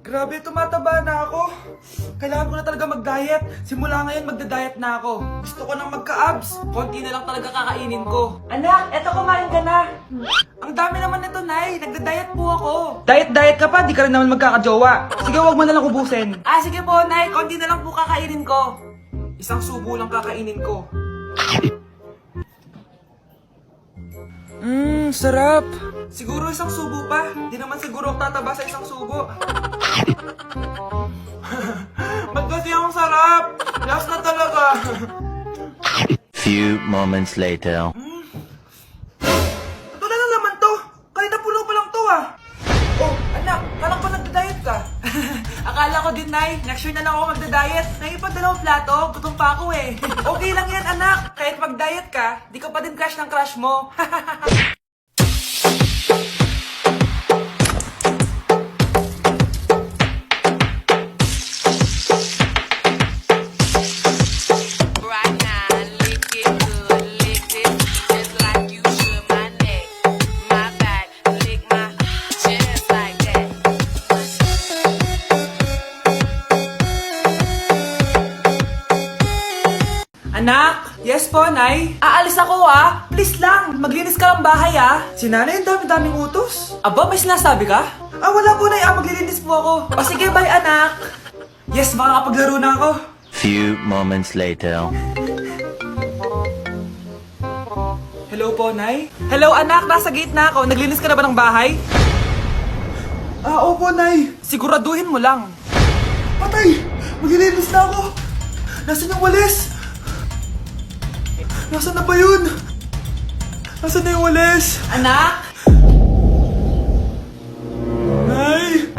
Grabe, tumataba na ako. Kailangan ko na talaga mag-diet. Simula ngayon, magda-diet na ako. Gusto ko nang magka-abs. Konti na lang talaga kakainin ko. Anak, eto kumain ka na. Ang dami naman nito, Nay. Nagda-diet po ako. Diet ka pa? Di ka rin naman magkakajowa. Sige, wag mo na lang ubusin. Sige po, Nay. Konti na lang po kakainin ko. Isang subo lang kakainin ko. Sarap. Siguro isang subo pa. Di naman siguro ako tataba sa isang subo. Ba't kasi ang sarap? Last na talaga. Few moments later. Ito na lang naman to. Kanina pulo pa lang to ah. Oh, anak, kala ko nagda-diet ka. Akala ko din, Nay. Next year na lang ako magda-diet. Nangipag dalawang plato, gutom pa ako eh. Okay lang yan, anak. Kahit mag-diet ka, di ka pa din crush ng crush mo. Right now, lick it good, lick it just like you should. My neck, my back, lick my chest like that. Anak? Yes po, Nay? Aalis ako ah. Please lang, maglinis ka ng bahay ah. Si Nanay, ang dami-daming utos. Aba, may sinasabi ka? Wala po, Nay. Maglilinis po ako. O sige, bye anak. Yes, makakapaglaro na ako. Few moments later. Hello po, Nay? Hello, anak. Nasa gate na ako. Naglinis ka na ba ng bahay? Opo, Nay. Siguraduhin mo lang. Patay! Maglilinis na ako. Nasaan yung walis? Nasaan na ba yun? Nasaan na yung walis? Anak? Nay!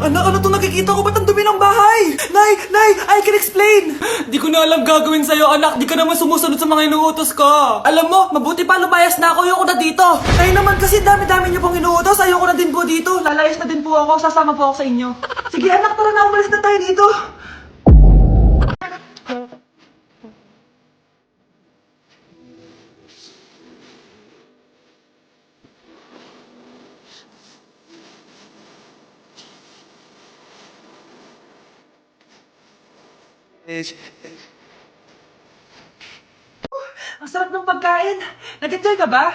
Anak, ano to nakikita ko? Ba't ang dumi ng bahay? Nay! I can explain! Di ko na alam gagawin sa'yo, anak. Di ka naman sumusunod sa mga inuutos ko. Alam mo, mabuti pa lumayas na ako. Ayoko na dito. Nay naman kasi dami-dami niyo pong inuutos. Ayoko na din po dito. Lalayas na din po ako. Sasama po ako sa inyo. Sige anak, tara na. Umalis na tayo dito. Ang sarap ng pagkain. Nag-enjoy ka ba?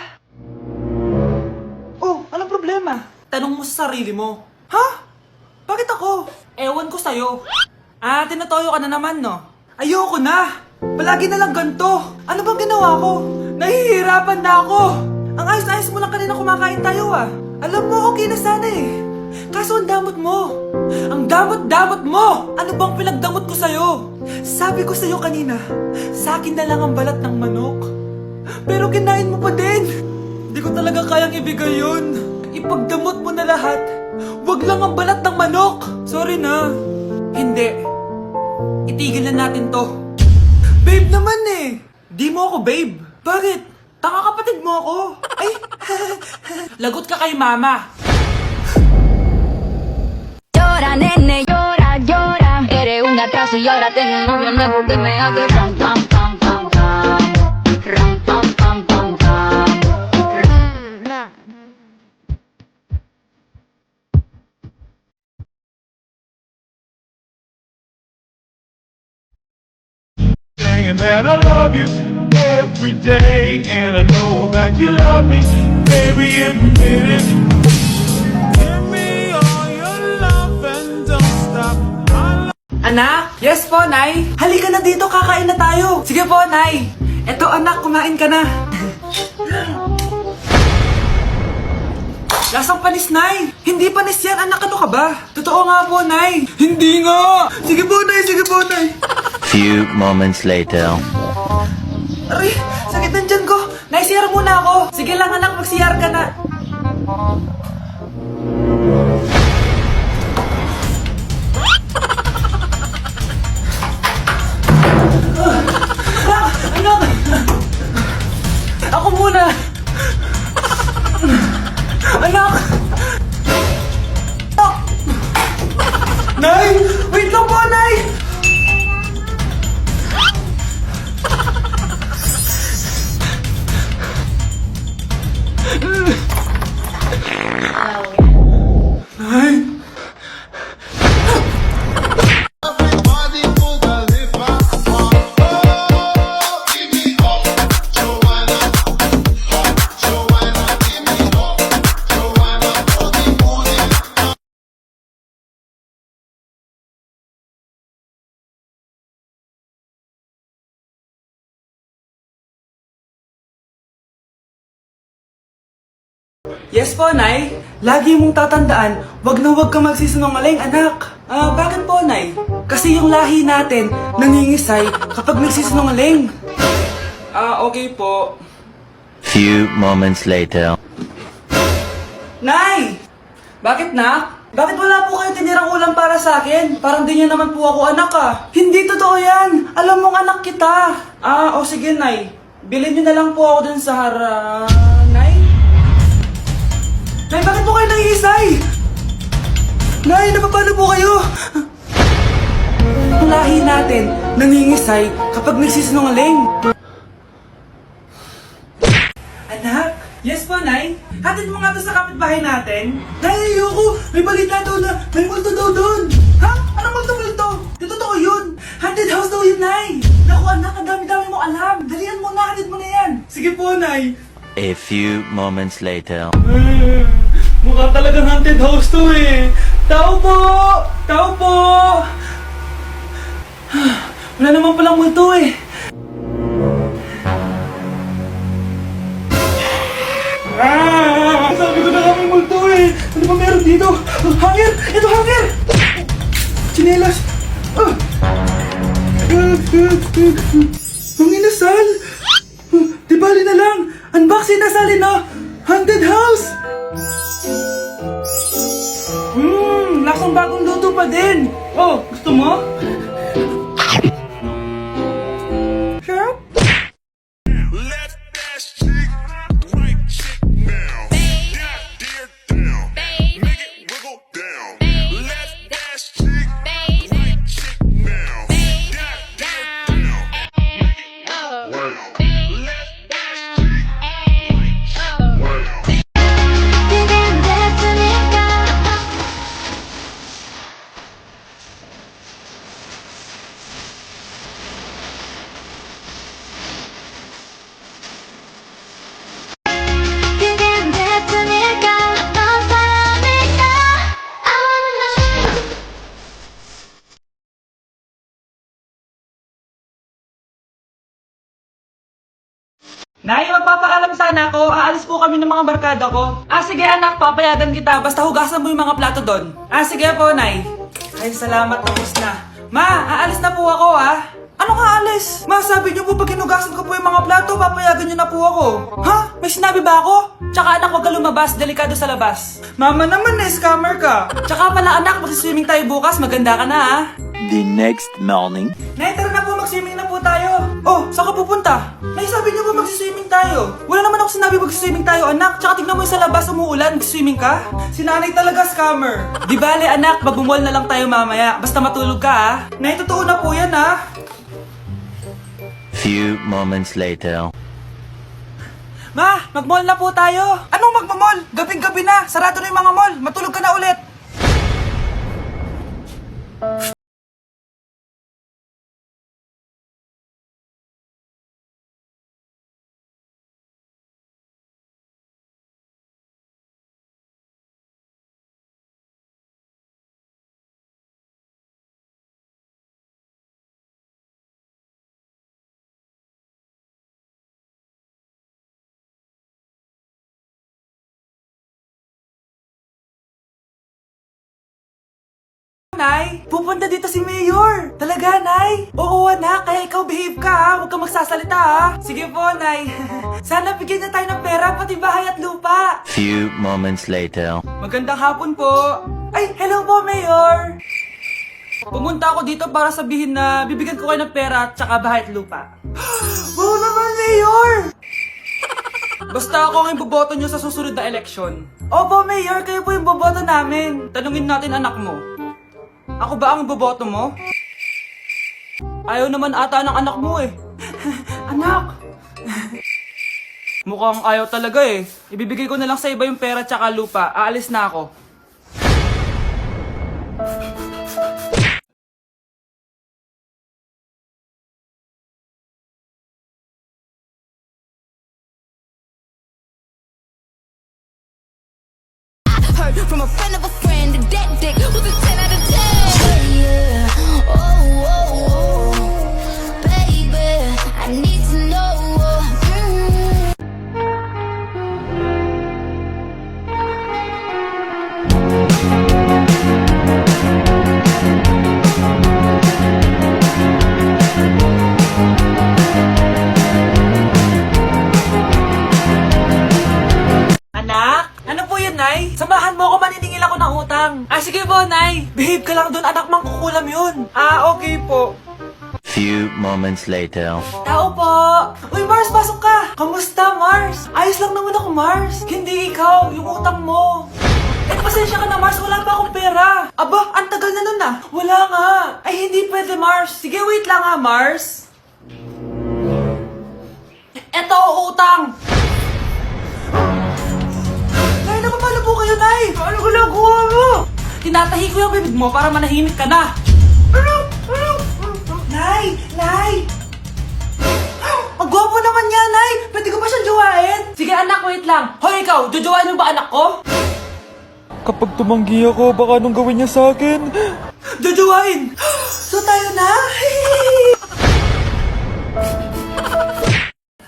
Oh, anong problema? Tanong mo sa sarili mo. Ha? Bakit ako? Ewan ko sa'yo. Tinatoyo ka na naman, no? Ayoko na. Palagi na lang ganito. Ano bang ginawa ko? Nahihirapan na ako. Ang ayos-ayos mo lang kanina kumakain tayo ah. Alam mo, okay na sana eh. Kaso ang damot mo. Ang damot-damot mo! Ano bang pinagdamot ko sa'yo? Sabi ko sa'yo kanina, sa akin na lang ang balat ng manok. Pero kinain mo pa din. Hindi ko talaga kayang ibigay yun. Ipagdamot mo na lahat. Wag lang ang balat ng manok. Sorry na. Hindi. Itigil na natin to. Babe naman eh. Di mo ako babe. Bakit? Tanga kapatid mo ako. Ay, lagot ka kay mama. Llora, nene, llora, llora. Eres un atraso y ahora tengo un novio nuevo que me hace ram, pam, pam, pam, pam. Ram, pam, pam, pam, pam. Saying that I love you every day, and I know that you love me, baby, admit it. Give me all your love and don't stop. Anak? Yes po, Nay. Halika na dito, kakain na tayo. Sige po, Nay. Eto, anak, kumain ka na. Lasang panis, Nay. Hindi panis yan, anak. Ano ka ba? Totoo nga po, Nay. Hindi nga. Sige po, Nay. Sige po, Nay. Few moments later. Aray, sakit ng tiyan ko. Nay, CR muna ako. Sige lang, anak. Mag-CR ka na. Anak! Ako muna! Anak! Nay! Wait lang po, Nay! Nay! Yes po, Nay. Lagi mong tatandaan, wag na wag kang magsisinungaling, anak. Bakit po, Nay? Kasi yung lahi natin nangingisay kapag nagsisinungaling. Okay po. Few moments later. Nay! Bakit, nak? Bakit wala po kayo tinirang ulam para sa akin? Parang di niyo naman po ako anak ah. Hindi totoo yan. Alam mong anak kita. Sige, Nay. Bilhin niyo na lang po ako dun sa Nay? Nay, bakit po kayo nangihisay? Nay, napapano po kayo? Ang lahi natin nangingisay kapag nagsisinungaling. Anak? Yes po, Nay. Hatid mo nga to sa kapitbahay natin. Nay, ayoko. May balita daw na may multo daw doon. Ha? Anong multo-multo? Di totoo yun. Haunted house daw yun, Nay. Naku, anak, ang dami-dami mo alam. Dalian mo na, hatid mo na yan. Sige po, Nay. A few moments later. Mukha talagang haunted house to eh. Tao po! Tao po! Wala naman palang multo eh. Sabi ko na nga may multo eh. Ano ba meron dito? Hangir! Ito hangir! Chinelas! Ang inasal! Di bali na lang! Unboxing nasalin na! Haunted house! Lasang bagong luto pa din! Oh, gusto mo? Sarap? Left ass cheek, right cheek now. That dear down. Make it wiggle down. Left ass cheek, right cheek now. That dear down. Make it wiggle down. Left ass cheek, right cheek now. 그댄 대뿐일까 어떤 사람일까 I wanna know Nay, magpapaalam sana ako. Aalis po kami ng mga barkada ko. Sige anak, papayagan kita. Basta hugasan mo yung mga plato doon. Sige po, Nay. Ay, salamat. Tapos na. Ma, aalis na po ako, Ano ka alis? Ma, sabi niyo po pag hinugasan ko po yung mga plato, papayagan niyo na po ako. Ha? May sinabi ba ako? Tsaka anak, huwag ka lumabas. Delikado sa labas. Mama naman, scammer ka. Tsaka pala anak, magsiswimming tayo bukas. Maganda ka na, The next morning. Nay, tara na po, mag-swimming na po tayo. Oh, saan ka pupunta? Nay, sabi niyo ba mag-swimming tayo? Wala naman ako sinabi mag-swimming tayo, anak. Tsaka tignan mo yung sa labas, umuulan, mag-swimming ka? Si nanay talaga scammer. Di bale, anak, mag-mall na lang tayo mamaya. Basta matulog ka, Nay, totoo na po yan, Few moments later. Ma, mag-mall na po tayo. Anong mag-mall? Gabing-gabi na. Sarado na yung mga mall. Matulog ka na ulit. Nay, pupunta dito si Mayor. Talaga, Nay? Oo, anak. Kaya ikaw behave ka, Huwag kang magsasalita, Sige po, Nay. Sana bigyan niya tayo ng pera, pati bahay at lupa. Few moments later. Magandang hapon po. Ay, hello po, Mayor. Pumunta ako dito para sabihin na bibigyan ko kayo ng pera at saka bahay at lupa. Wow naman, Mayor! Basta ako ang iboboto nyo sa susunod na eleksyon. Opo, Mayor. Kayo po yung boboto namin. Tanungin natin anak mo. Ako ba ang iboboto mo? Ayaw naman ata ng anak mo eh. Anak! Mukhang ayaw talaga eh. Ibibigay ko na lang sa iba yung pera tsaka lupa. Aalis na ako. Heard from a friend of a friend that dick was a 10 out of 10. Yeah, oh, oh, oh, baby, I need to know. po, Nay. Behave ka lang doon, anak, mangkukulam yun. Ah, okay po. Few moments later. Tao po! Uy, Mars, pasok ka! Kamusta, Mars? Ayos lang naman ako, Mars. Hindi ikaw, yung utang mo. Eh, pasensya ka na, Mars. Wala pa akong pera. Aba, ang tagal na nun ah. Wala nga. Ay, hindi pwede, Mars. Sige, wait lang ha, Mars. Eto, utang. Nay, napapalo po kayo, Nay. Ano ginagawa mo? Tinatahi ko yung bibig mo para manahimik ka na. Nay! Nay! Ang gwapo naman niya, Nay! Pwede ko ba siyang jowain? Sige anak, wait lang. Hoy ikaw, jojowain mo ba anak ko? Kapag tumanggi ako, baka anong gawin niya sa akin? Jojowain! So tayo na?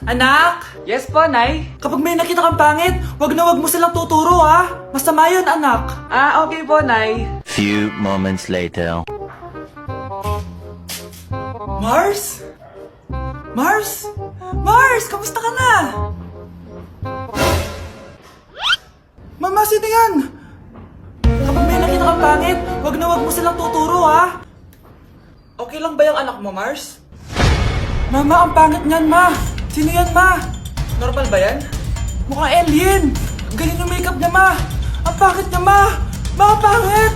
Anak! Yes po, Nay? Kapag may nakita kang pangit, wag na wag mo silang tuturo, ha? Masama yun, anak. Ah, okay po, Nay. Few moments later. Mars? Mars? Mars, kamusta ka na? Mama, sino yan? Kapag may nakita kang pangit, wag na wag mo silang tuturo, ha? Okay lang ba yung anak mo, Mars? Mama, ang pangit niyan, Ma. Sino yan, Ma? Normal ba yan? Mukhang alien. Ang galing ng makeup niya, Ma. Ang pangit niya, Ma. Ma, ang pangit.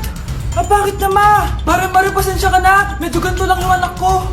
Ang pangit niya, Ma. Mare, pasensya ka na. Medyo ganito lang yung anak ko.